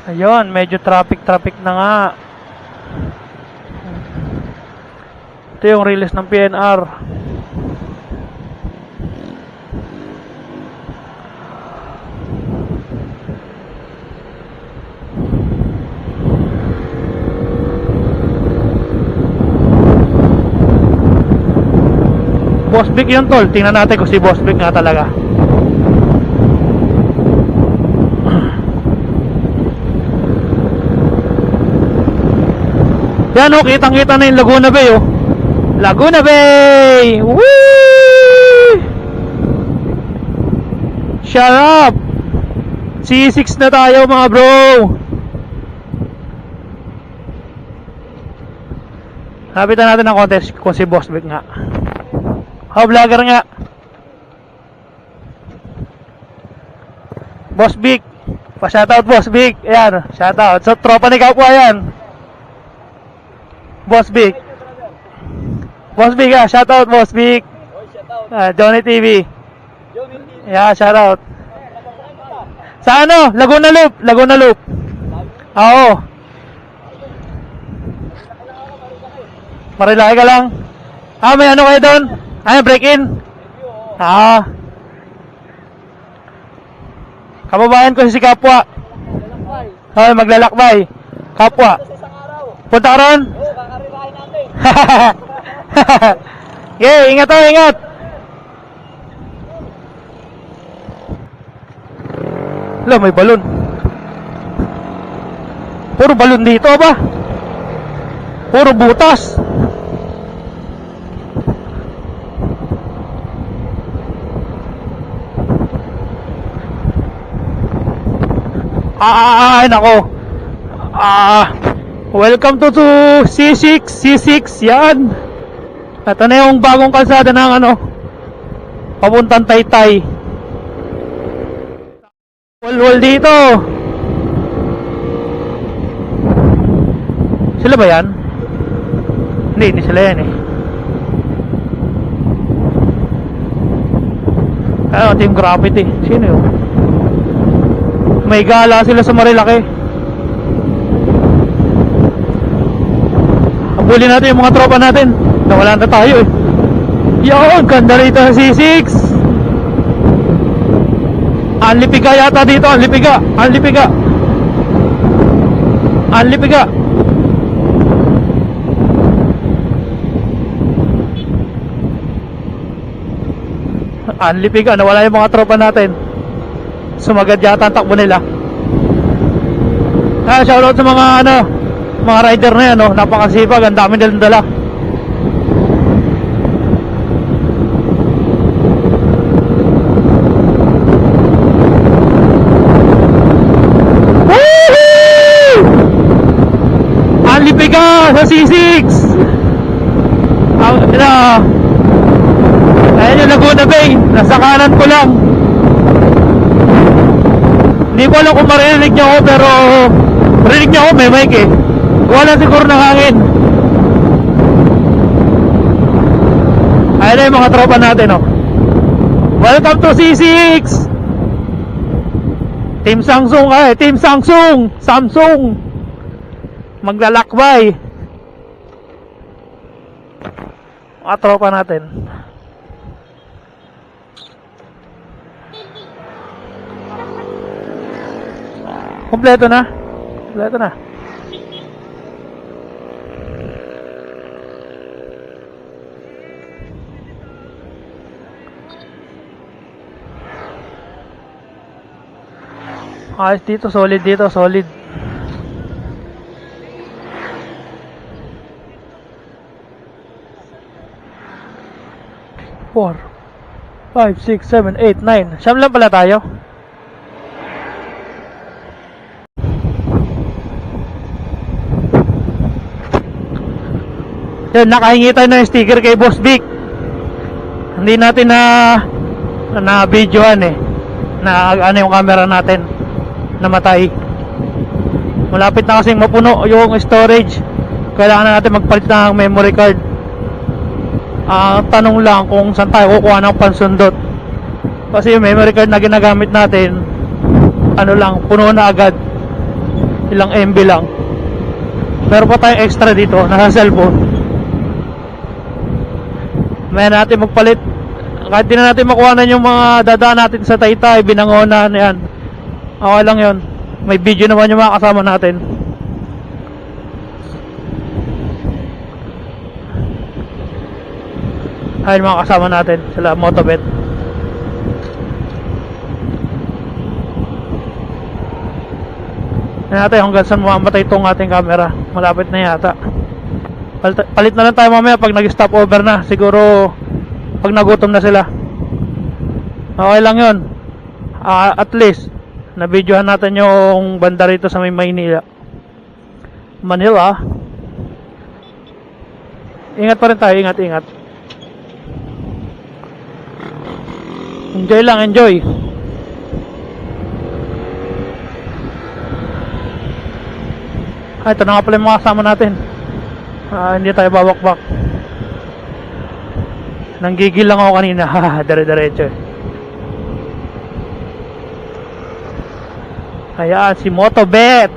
Ayun, medyo traffic na nga. Ito yung release ng PNR. Boss Vic yun, tol. Tingnan natin kung si Boss Vic nga talaga. Yan o, kitang-kita na yung Laguna Bay o. Laguna Bay! Woo! Shut up! C6 na tayo mga bro! Habitan natin ng contest kung si Boss Vic nga. Vlogger nga. Boss Vic. Pa-shoutout Boss Vic. Ayan, shoutout. So, tropa ni Kapwa yan. Boss Vic. Boss Vic ah, shoutout Boss Vic. Johnny TV. Yeah, shoutout. Sa ano? Laguna Loop. Laguna Loop. Oo. Marilaki ka lang. Ah, may ano kayo doon? Ay, break-in? Kababayan ko si Kapwa. Ay, maglalakbay. Kapwa. Punta ka ron? Oo, kakaribahin natin. Okay, ingat o, ingat. Wala, may balon. Puro balon dito ba? Puro butas. Ay, nako. Welcome to C6. C6, yan. Ito na yung bagong kalsada ng ano, papuntang Taytay. Wall dito. Sila ba yan? Hindi sila yan eh. Ano, Team Gravity. Sino yun? May gala sila sa Marilaki. Habulin natin yung mga tropa natin. Nawalan na tayo eh. Yun, ganda rito sa C6. Anlipiga yata dito. Anlipiga. Anlipiga. Anlipiga. Anlipiga. Nawala yung mga tropa natin. Sumagad yata ang takbo nila. Shoutout sa mga ano, mga rider na yan, no? Napakasipag, ang dami nilang dala. Woohoo! Anlipiga sa C6. Ayan yung Laguna Bay. Nasa kanan ko lang. Hindi ko alam kung maririnig niyo ako, pero marinig niyo ako, may mic eh. Wala siguro ng hangin. Ayan na yung mga tropa natin oh. Welcome to C6. Team Samsung ay, Team Samsung. Samsung maglalakbay. Mga tropa natin. Kompleto na. Kompleto na. Ayos dito, solid dito, solid. Four, 5, 6, 7, 8, 9. Siyam lang pala tayo. Yan, nakahingi tayo ng sticker kay Boss Vic. Hindi natin na videoan eh. Na ano yung camera natin. Namatay. Malapit na kasing mapuno yung storage. Kailangan na natin magpalit ng memory card. Tanong lang kung saan tayo kukuha ng pansundot. Kasi yung memory card na ginagamit natin, ano lang, puno na agad. Ilang MB lang. Meron pa tayong extra dito, nasa cellphone. May natin magpalit. Kahit di na natin makuha na yung mga dadaan natin sa Taytay, Binangonan, yan. Okay lang yun. May video naman yung mga kasama natin. Ayun mga kasama natin, sila Motobet. Yan natin hanggang saan mamamatay itong ating camera. Malapit na yata. Palit na lang tayo mamaya pag nag-stop over na. Siguro pag nagutom na sila. Okay lang yun. At least na-videohan natin yung banda rito sa may Maynila. Manila. Ingat pa rin tayo, ingat. Enjoy lang, enjoy. Ito na nga pala yung mga kasama natin. Hindi tayo babakbak. Nanggigil lang ako kanina. Dire-diretso. Ayan, si Motobet.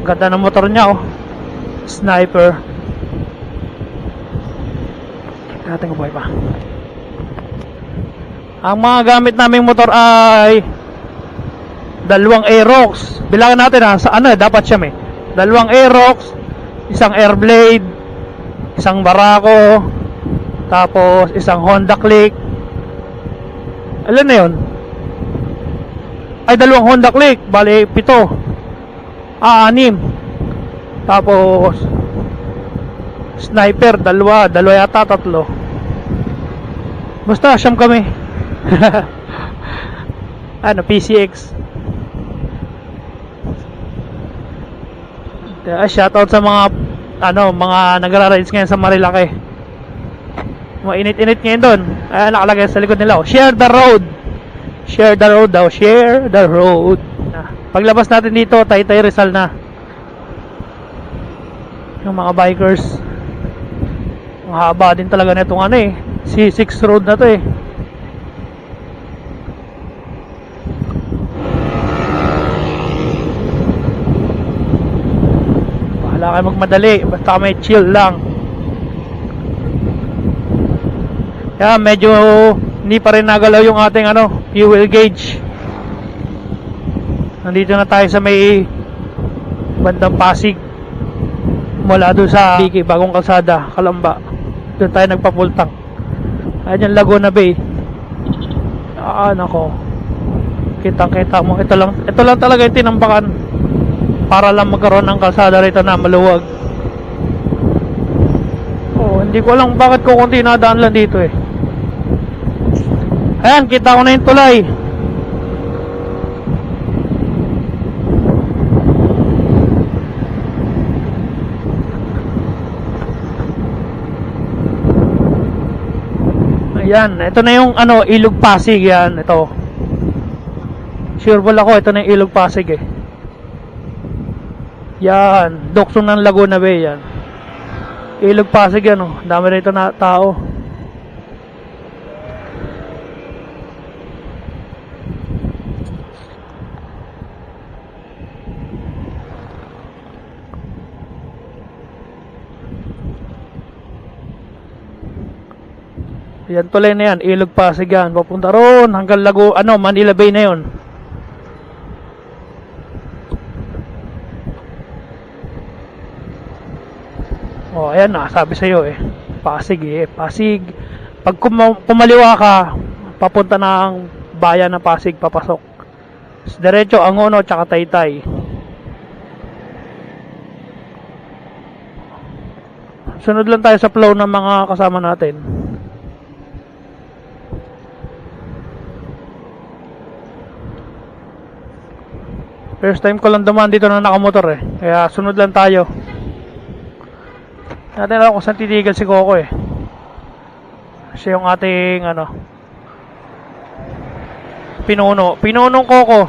Ganda ng motor niya, oh. Sniper. Natin kung buhay pa. Ang mga gamit naming motor ay 2 Aerox. Bilangan natin sa ano, dapat siya may 2 Aerox, isang Airblade, isang Barako, tapos isang Honda Click. Alam na yun? Ay, 2 Honda Click, bali 7. 6. Tapos Sniper, 2 yata, 3. Basta siyam kami. Ano, PCX. Shoutout sa mga mga nagra-rides ngayon sa Marilaki. Mainit-init ngayon doon. Nakalagay sa likod nila, oh. Share the road. Share the road daw. Share the road. Paglabas natin dito, Taytay Rizal na. Yung mga bikers. Ang haba din talaga na itong C6 road na to eh. Wala kayo magmadali, basta may chill lang. Kaya medyo hindi pa rin nagalaw yung ating fuel gauge. Nandito na tayo sa may bandang Pasig. Mula doon sa Biki, bagong kalsada, Kalamba. Doon tayo nagpa-full tank. Ayan yung Laguna Bay. Nako. Kitang-kita mo. Ito lang talaga yung tinambakan para lang magkaroon ng kalsada rito na maluwag. Hindi ko alam bakit ko kunti nadaan lang dito eh. Ayan, kita ko na yung tulay. Ayan, ito na yung Ilog Pasig yan, ito. Sure ako, ito na yung Ilog Pasig eh. Yan, Dokson ng Laguna Bay yan. Ilog Pasig yan, oh. Dami rito na tao. Yan tulay na yan, Ilog Pasig yan. Papunta ron hanggang Manila Bay na yon. Ayan na, sabi sa'yo eh. Pasig eh, Pasig. Pag pumaliwa ka, papunta ng bayan ng Pasig, papasok. Diretso, Angono, tsaka Taytay. Sunod lang tayo sa flow ng mga kasama natin. First time ko lang dumaan dito na nakamotor eh. Kaya sunod lang tayo. Natin alam kung saan titigal si Coco eh. Siya yung ating pinunong Coco.